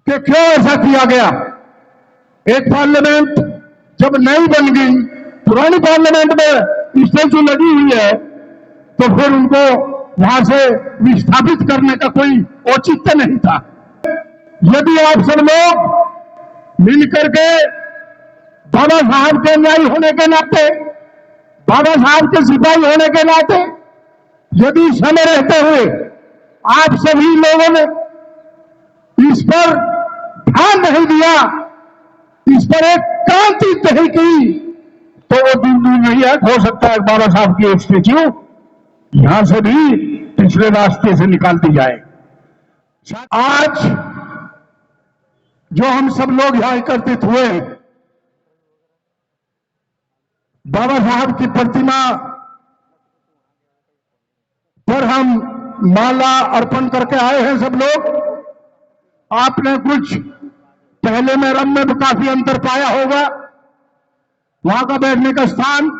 कि क्यों ऐसा किया गया। एक पार्लियामेंट जब नई बन गई, पुरानी पार्लियामेंट में स्टैच्यू लगी हुई है, तो फिर उनको वहां से विस्थापित करने का कोई औचित्य नहीं था। यदि आप सब लोग मिलकर के बाबा साहब के न्यायी होने के नाते, बाबा साहब के सिपाही होने के नाते, यदि समय रहते हुए आप सभी लोगों ने इस पर ध्यान नहीं दिया, इस पर एक क्रांति नहीं की, तो वो दिन दूर नहीं है। हो सकता है बाबा साहब की एक स्टेच्यू यहां से भी पिछले रास्ते से निकाल दी जाए। आज जो हम सब लोग यहां एकत्रित हुए, बाबा साहब की प्रतिमा पर हम माला अर्पण करके आए हैं सब लोग। आपने कुछ पहले में रम में काफी अंतर पाया होगा, वहां का बैठने का स्थान,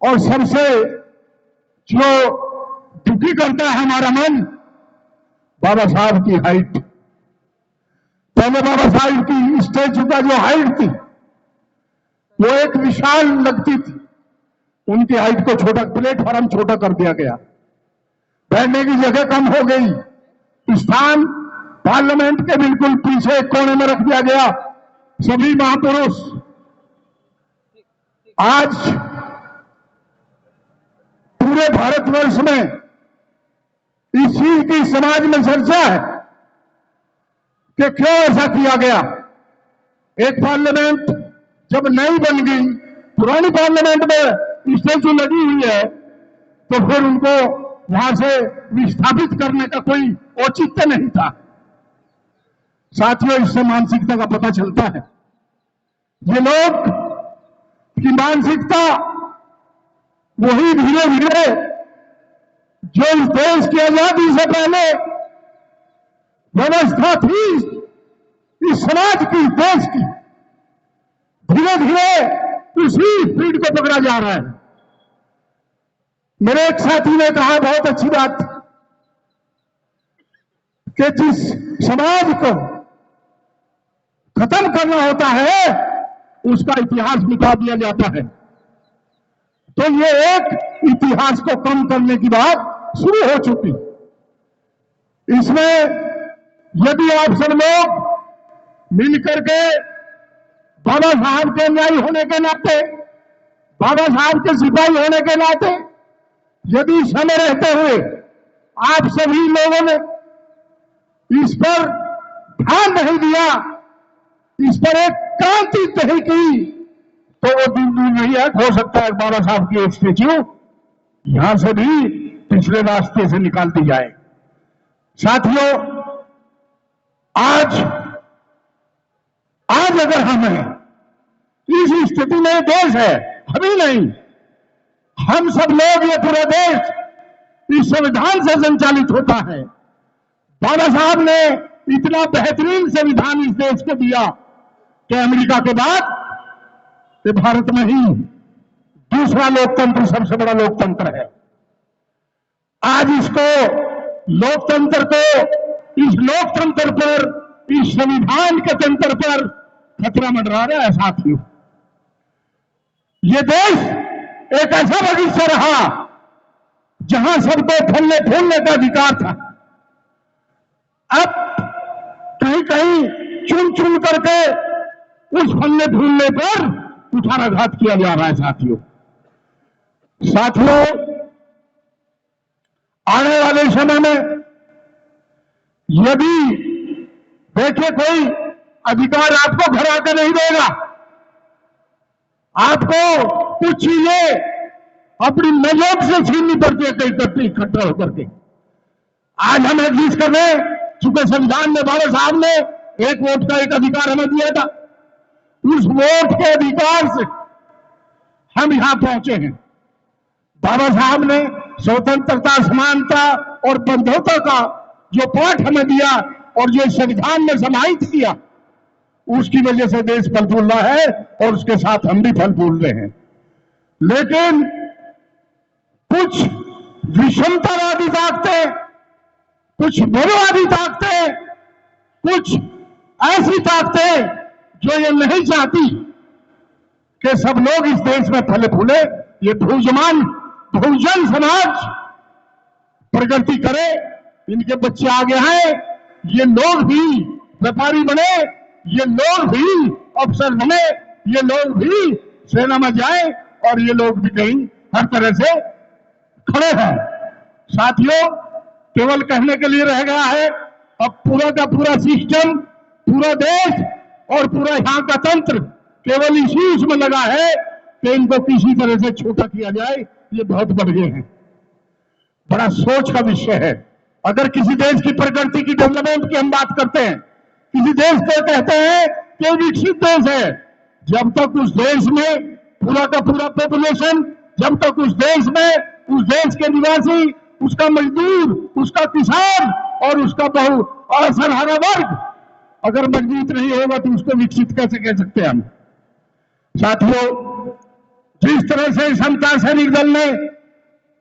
और सबसे जो दुखी करता है हमारा मन, बाबा साहब की हाइट। पहले बाबा साहब की स्टेच्यू का जो हाइट थी वो एक विशाल लगती थी, उनकी हाइट को छोटा, प्लेटफॉर्म छोटा कर दिया गया, बैठने की जगह कम हो गई, स्थान पार्लियामेंट के बिल्कुल पीछे कोने में रख दिया गया। सभी महापुरुष आज पूरे भारतवर्ष में इस चीज की समाज में चर्चा है कि क्यों ऐसा किया गया। एक पार्लियामेंट जब नई बन गई, पुरानी पार्लियामेंट में स्टैच्यू लगी हुई है, तो फिर उनको वहां से विस्थापित करने का कोई औचित्य नहीं था। साथियों, इससे मानसिकता का पता चलता है। ये लोग की मानसिकता वही धीरे धीरे जो इस देश की आजादी से पहले व्यवस्था थी इस समाज की, देश की, धीरे धीरे उसी स्पीड को पकड़ा जा रहा है। मेरे एक साथी ने कहा बहुत अच्छी बात कि जिस समाज को खत्म करना होता है उसका इतिहास मिटा दिया जाता है। तो ये एक इतिहास को कम करने की बात शुरू हो चुकी। इसमें यदि आप सब लोग मिलकर के बाबा साहब के न्यायी होने के नाते, बाबा साहब के सिपाही होने के नाते, यदि समय रहते हुए आप सभी लोगों ने इस पर ध्यान नहीं दिया, इस पर एक क्रांति नहीं की, तो वो दिन दूर नहीं है। हो सकता है बाबा साहब की एक स्टेच्यू यहां से भी पिछले रास्ते से निकाल दी जाए। साथियों, आज अगर हम हैं इस स्थिति में, देश है, अभी नहीं, हम सब लोग, ये पूरा देश इस संविधान से संचालित होता है। बाबा साहब ने इतना बेहतरीन संविधान इस देश को दिया कि अमेरिका के बाद ये भारत में ही दूसरा लोकतंत्र, सबसे बड़ा लोकतंत्र है। आज इसको, लोकतंत्र को, इस लोकतंत्र पर, इस संविधान के तंत्र पर खतरा मंडरा रहा है। साथियों, ये देश एक ऐसा बगीचा रहा जहां सबको फलने फूलने का अधिकार था। अब कहीं कहीं चुन चुन करके उस फलने फूलने पर कुठाराघात किया जा रहा है। साथियों, आने वाले समय में यदि देखे कोई अधिकार आपको घर आकर नहीं देगा, आपको कुछ चीजें अपनी मजहब से छीननी पड़ती है इकट्ठा होकर के। आज हम एग्जिस्ट कर रहे हैं, चूंकि संविधान में बाबा साहब ने एक वोट का एक अधिकार हमें दिया था, उस वोट के अधिकार से हम यहां पहुंचे हैं। बाबा साहब ने स्वतंत्रता, समानता और बंधुता का जो पाठ हमें दिया और जो संविधान में समाहित किया, उसकी वजह से देश फल फूल रहा है और उसके साथ हम भी फल फूल रहे हैं। लेकिन कुछ विषमतावादी ताकतें, कुछ मनुवादी ताकतें कुछ ऐसी ताकतें जो ये नहीं चाहती कि सब लोग इस देश में फले फूले, ये बहुजन समाज प्रगति करे, इनके बच्चे आगे आए, ये लोग भी व्यापारी बने, ये लोग भी अफसर बने, ये लोग भी सेना में जाए और ये लोग भी कहीं हर तरह से खड़े हैं। साथियों, केवल कहने के लिए रह गया है, अब पूरा का पूरा सिस्टम, पूरा देश और पूरा यहाँ का तंत्र केवल इसी उसमें लगा है कि इनको किसी तरह से छोटा किया जाए। ये बहुत बढ़ गए हैं, बड़ा सोच का विषय है। अगर किसी देश की प्रगति की, डेवलपमेंट की हम बात करते हैं, किसी देश को कहते हैं कि विकसित देश है, जब तक उस देश में पूरा का पूरा पॉपुलेशन, जब तक उस देश में उस देश के निवासी, उसका मजदूर, उसका किसान और उसका बहु असरहरा वर्ग अगर मजबूत नहीं होगा तो उसको विकसित कैसे कह सकते हैं हम। साथियों, जिस तरह से समता सैनिक दल ने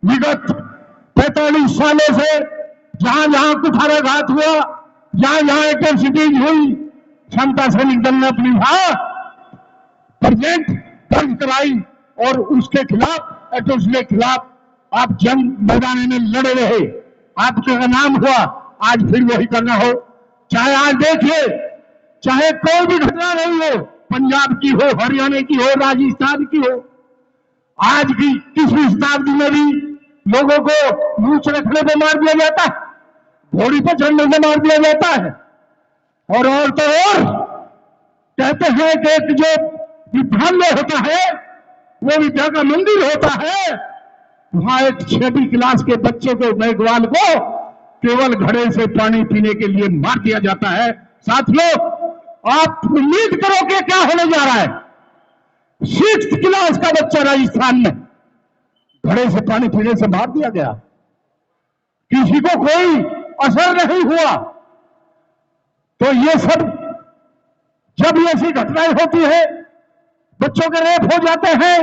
विगत 45 सालों से जहां जहां कुठाराघात हुआ, जहां जहां एट्रोसिटीज हुई, समता सैनिक दल ने अपनी प्रेजेंट दर्ज कराई और उसके खिलाफ, एट्रोसिटी के खिलाफ आप जंग मैदान में लड़े रहे, आपका नाम हुआ, आज फिर वही करना हो। चाहे आज देखिए, चाहे कोई भी घटना नहीं हो, पंजाब की हो, हरियाणा की हो, राजस्थान की हो, आज की 21वीं शताब्दी में भी लोगों को मूछ रखने पर मार दिया जाता है, घोड़ी पर चढ़ने से मार दिया जाता है। और तो और कहते हैं कि एक जो विद्यालय होता है वो विद्या का मंदिर होता है, वहां एक 6वीं क्लास के बच्चे को, मेघवाल को केवल घड़े से पानी पीने के लिए मार दिया जाता है। साथियों, आप उम्मीद करो कि क्या होने जा रहा है। 6th क्लास का बच्चा राजस्थान में घड़े से पानी पीने से मार दिया गया, किसी को कोई असर नहीं हुआ। तो ये सब जब ऐसी घटनाएं होती है, बच्चों के रेप हो जाते हैं,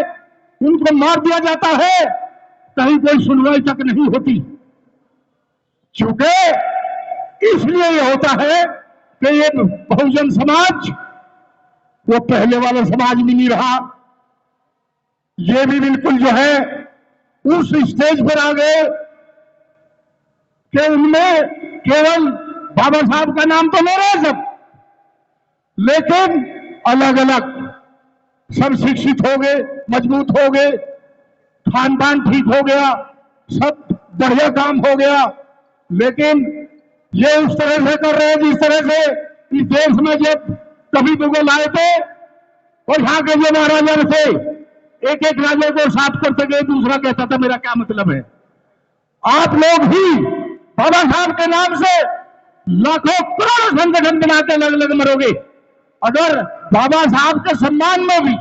उनको मार दिया जाता है, कहीं कोई सुनवाई तक नहीं होती। क्योंकि इसलिए ये होता है कि ये बहुजन समाज वो पहले वाला समाज भी नहीं रहा, ये भी बिल्कुल जो है उस स्टेज पर आ गए कि उनमें केवल बाबा साहब का नाम तो ले रहे सब, लेकिन अलग अलग सब शिक्षित हो गए, मजबूत हो गए, खान पान ठीक हो गया, सब बढ़िया काम हो गया। लेकिन ये उस तरह से कर रहे हैं जिस तरह से इस देश में जब कभी मुगल आए थे और यहाँ के जो महाराजा थे, एक एक राजा को साफ करते गए, दूसरा कहता था मेरा क्या मतलब है। आप लोग भी बाबा साहब के नाम से लाखों करोड़ों संगठन बनाते अलग अलग मरोगे। अगर बाबा साहब के सम्मान में भी,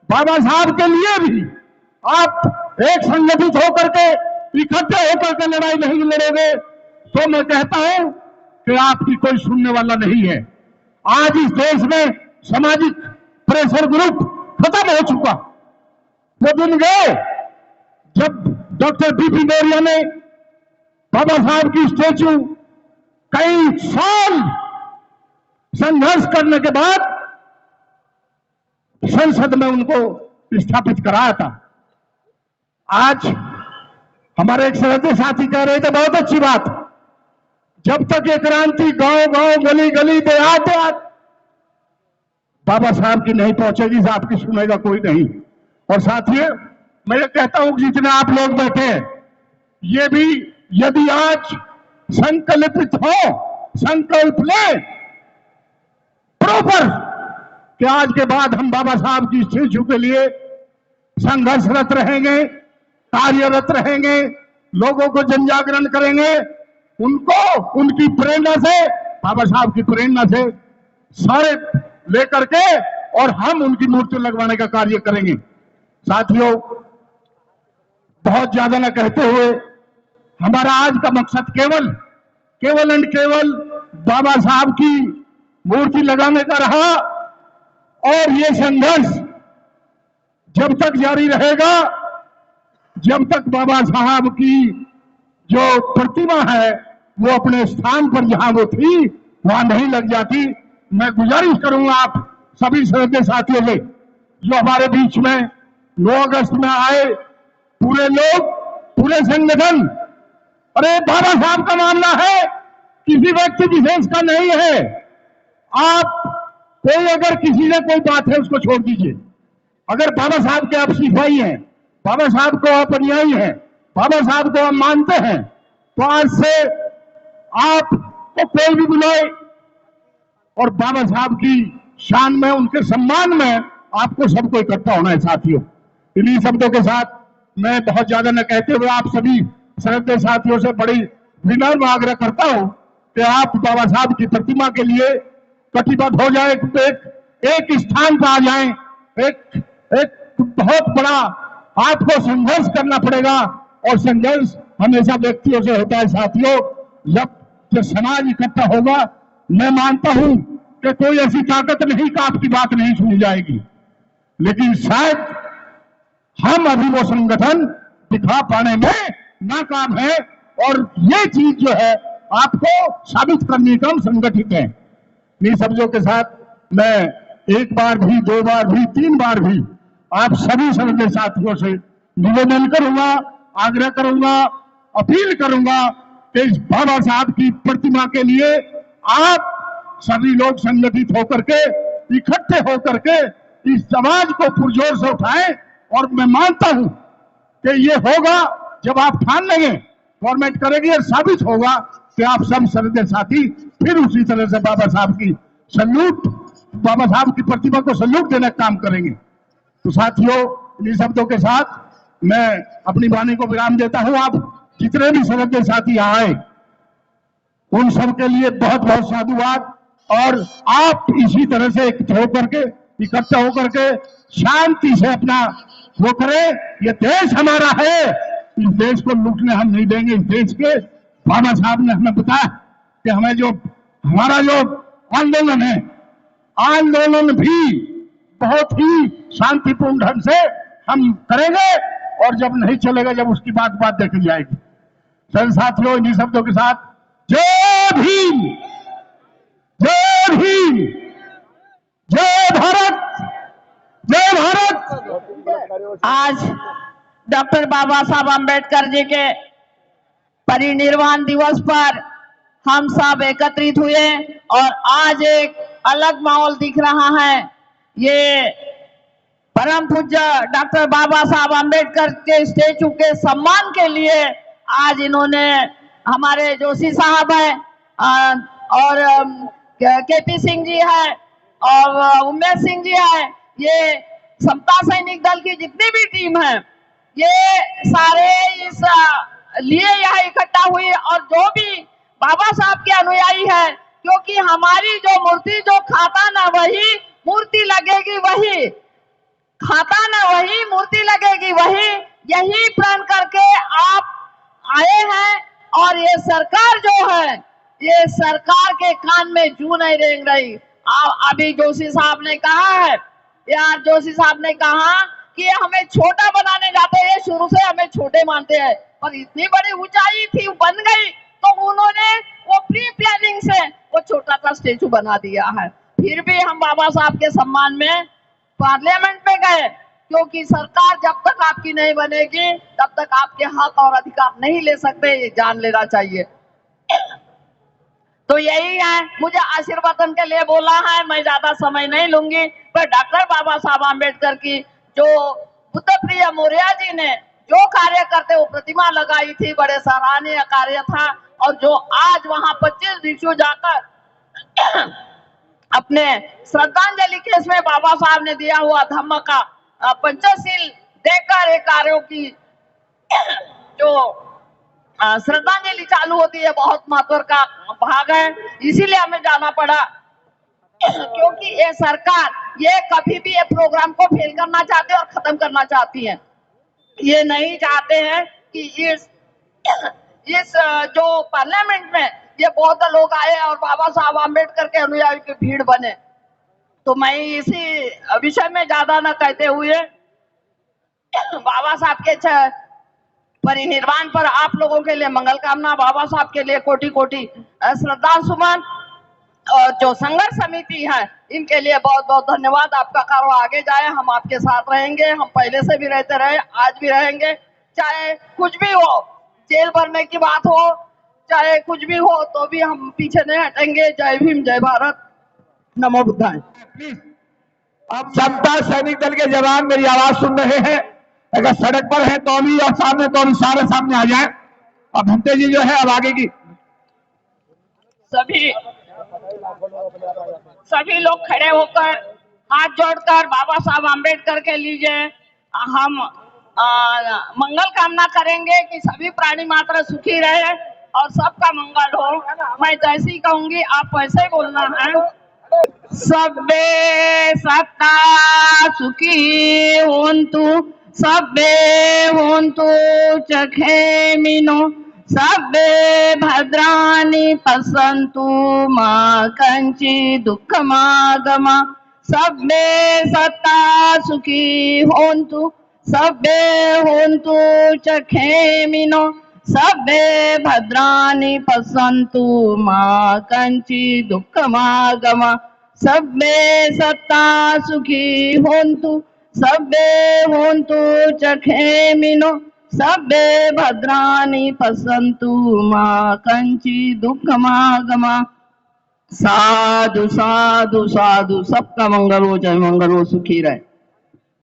बाबा साहब के लिए भी आप एक संगठित होकर के, इकट्ठे होकर के लड़ाई नहीं लड़ोगे तो मैं कहता हूं कि आपकी कोई सुनने वाला नहीं है। आज इस देश में सामाजिक प्रेशर ग्रुप खत्म हो चुका। वो दिन गए जब डॉक्टर बीपी मौर्य ने बाबा साहब की स्टैच्यू कई साल संघर्ष करने के बाद संसद में उनको स्थापित कराया था। आज हमारे एक सहयोगी साथी कह रहे थे, बहुत अच्छी बात, जब तक ये क्रांति गांव गांव, गली गली, देहात देहात बाबा साहब की नहीं पहुंचेगी, आपकी सुनेगा कोई नहीं। और साथियों, मैं ये कहता हूं कि जितने आप लोग बैठे हैं, ये भी यदि आज संकल्पित हो, संकल्प ले प्रॉपर कि आज के बाद हम बाबा साहब की स्टैच्यू के लिए संघर्षरत रहेंगे, कार्यरत रहेंगे, लोगों को जन जागरण करेंगे, उनको उनकी प्रेरणा से, बाबा साहब की प्रेरणा से सारे लेकर के, और हम उनकी मूर्ति लगवाने का कार्य करेंगे। साथियों, बहुत ज्यादा न कहते हुए, हमारा आज का मकसद केवल एंड केवल बाबा साहब की मूर्ति लगाने का रहा। और ये संघर्ष जब तक जारी रहेगा, जब तक बाबा साहब की जो प्रतिमा है वो अपने स्थान पर जहां वो थी वहां नहीं लग जाती। मैं गुजारिश करूंगा आप सभी श्रद्धेय साथियों से जो हमारे बीच में 9 अगस्त में आए, पूरे लोग, पूरे संगठन, अरे बाबा साहब का मामला है, किसी व्यक्ति विशेष का नहीं है। आप कोई अगर किसी ने कोई बात है उसको छोड़ दीजिए। अगर बाबा साहब के आप सिपाही हैं, बाबा साहब को आप अनुयायी हैं, बाबा साहब को आप मानते हैं, तो आज से आपको कोई भी बुलाए और बाबा साहब की शान में, उनके सम्मान में आपको सबको इकट्ठा होना है साथियों। इन्हीं शब्दों के साथ मैं बहुत ज्यादा न कहते हुए आप सभी श्रद्धेय साथियों से बड़ी विनम्र आग्रह करता हूं कि आप बाबा साहब की प्रतिमा के लिए कटिबद्ध हो जाए, एक स्थान पर आ जाएं। एक बहुत बड़ा आपको संघर्ष करना पड़ेगा और संघर्ष हमेशा व्यक्तियों से होता है साथियों। जब समाज इकट्ठा होगा, मैं मानता हूं कि कोई ऐसी ताकत नहीं कि आपकी बात नहीं सुनी जाएगी, लेकिन शायद हम अभी वो संगठन दिखा पाने में नाकाम है और ये चीज जो है आपको साबित करने का हम संगठित हैं। इन शब्दों के साथ मैं एक बार भी, 2 बार भी, 3 बार भी आप सभी श्रद्धेय साथियों से निवेदन करूंगा, आग्रह करूंगा, अपील करूंगा कि इस बाबा साहब की प्रतिमा के लिए आप सभी लोग संगठित होकर के, इकट्ठे होकर के इस आवाज को पुरजोर से उठाएं। और मैं मानता हूं कि ये होगा जब आप ठान लेंगे, गवर्नमेंट करेगी और साबित होगा कि आप सब श्रद्धेय साथी फिर उसी तरह से बाबा साहब की सल्यूट, बाबा साहब की प्रतिमा को सल्यूट देने का काम करेंगे। तो साथियों, इन शब्दों के साथ मैं अपनी वाणी को विराम देता हूं। आप जितने भी श्रद्धेय साथी आए उन सब के लिए बहुत बहुत साधुवाद। और आप इसी तरह से इकट्ठा होकर के शांति से अपना वो करें। ये देश हमारा है, इस देश को लूटने हम नहीं देंगे। इस देश के बाबा साहब ने हमें बताया कि हमें जो हमारा जो आंदोलन है, आंदोलन भी बहुत ही शांतिपूर्ण ढंग से हम करेंगे और जब नहीं चलेगा, जब उसकी बात देखी जाएगी। सभी साथियों, इन्हीं शब्दों के साथ जय भीम, जय भीम, जय भारत, जय भारत। आज डॉक्टर बाबा साहब अम्बेडकर जी के परिनिर्वाण दिवस पर हम सब एकत्रित हुए और आज एक अलग माहौल दिख रहा है। ये परम पूज्य डॉक्टर बाबा साहब अम्बेडकर के स्टैचू के सम्मान के लिए आज इन्होंने, हमारे जोशी साहब हैं और केपी सिंह जी है और उमेश सिंह जी है, ये समता सैनिक दल की जितनी भी टीम है, ये सारे इस लिए यहाँ इकट्ठा हुई और जो भी बाबा साहब के अनुयायी है, क्योंकि हमारी जो मूर्ति जो खाता ना वही मूर्ति लगेगी, वही खाता ना वही मूर्ति लगेगी, वही यही प्रण करके आप आए हैं। और ये सरकार जो है, ये सरकार के कान में जू नहीं रेंग रही। अभी जोशी साहब ने कहा है, यार जोशी साहब ने कहा कि हमें छोटा बनाने जाते हैं, शुरू से हमें छोटे मानते हैं, और इतनी बड़ी ऊंचाई थी बन गई तो उन्होंने वो प्री प्लानिंग से वो छोटा सा स्टेचू बना दिया है। फिर भी हम बाबा साहब के सम्मान में पार्लियामेंट में गए, क्योंकि सरकार जब तक आपकी नहीं बनेगी तब तक आपके हक और अधिकार नहीं ले सकते, ये जान लेना चाहिए। तो यही है, मुझे आशीर्वादन के लिए बोला है, मैं ज्यादा समय नहीं लूंगी। पर डॉक्टर बाबा साहब अम्बेडकर की जो बुद्ध प्रिय मौर्य जी ने जो कार्य करते वो प्रतिमा लगाई थी, बड़े सराहनीय कार्य था। और जो आज वहां 25 भिक्षु जाकर अपने श्रद्धांजलि केस में बाबा साहब ने दिया हुआ धम्म का पंचशील देकर एक कार्यों की जो श्रद्धांजलि चालू होती है, बहुत महत्व का भाग है, इसीलिए हमें जाना पड़ा। क्योंकि ये सरकार ये कभी भी ये प्रोग्राम को फेल करना चाहते हैं और खत्म करना चाहती है। ये नहीं चाहते हैं कि इस जो पार्लियामेंट में ये बहुत लोग आए और बाबा साहब अम्बेडकर के अनुयायी की भीड़ बने। तो मैं इसी विषय में ज्यादा न कहते हुए बाबा साहब के परिनिर्वाण पर आप लोगों के लिए मंगल कामना, बाबा साहब के लिए कोटि कोटि श्रद्धा सुमन। और जो संघर्ष समिति है इनके लिए बहुत बहुत धन्यवाद। आपका कार्य आगे जाए, हम आपके साथ रहेंगे। हम पहले से भी रहते रहे, आज भी रहेंगे। चाहे कुछ भी हो, जेल भरने की बात हो, चाहे कुछ भी हो, तो भी हम पीछे नहीं हटेंगे। जय भीम, जय भारत, नमो बुद्धाय। अब जनता सैनिक दल के जवान मेरी आवाज सुन रहे हैं, अगर सड़क पर है तो भी और सामने तो भी सारे सामने आ जाए। अब भंते जी जो है अब आगे की सभी लोग खड़े होकर हाथ जोड़कर बाबा साहब आम्बेडकर के लिए हम मंगल कामना करेंगे कि सभी प्राणी मात्र सुखी रहे और सबका मंगल हो। मैं जैसी कहूंगी आप वैसे बोलना है। सब्बे सत्ता सुखी होन्तु, सब्बे होन्तु चखेमिनो, सब्बे भद्राणि पश्यन्तु मा कंचित् दुःखमागमा। सब्बे सत्ता सुखी होन्तु, सब्बे होन्तु चखेमिनो, सब्बे भद्राणि पश्यन्तु मा कंचित् दुःखमागमा। सब्बे सत्ता सुखी होन्तु, सब्बे होन्तु चखेमिनो, सब्बे भद्राणि पश्यन्तु मा कंचित् दुःखमागमा। साधु साधु साधु, सबका मंगल हो, जय मंगल हो, सुखी रहे।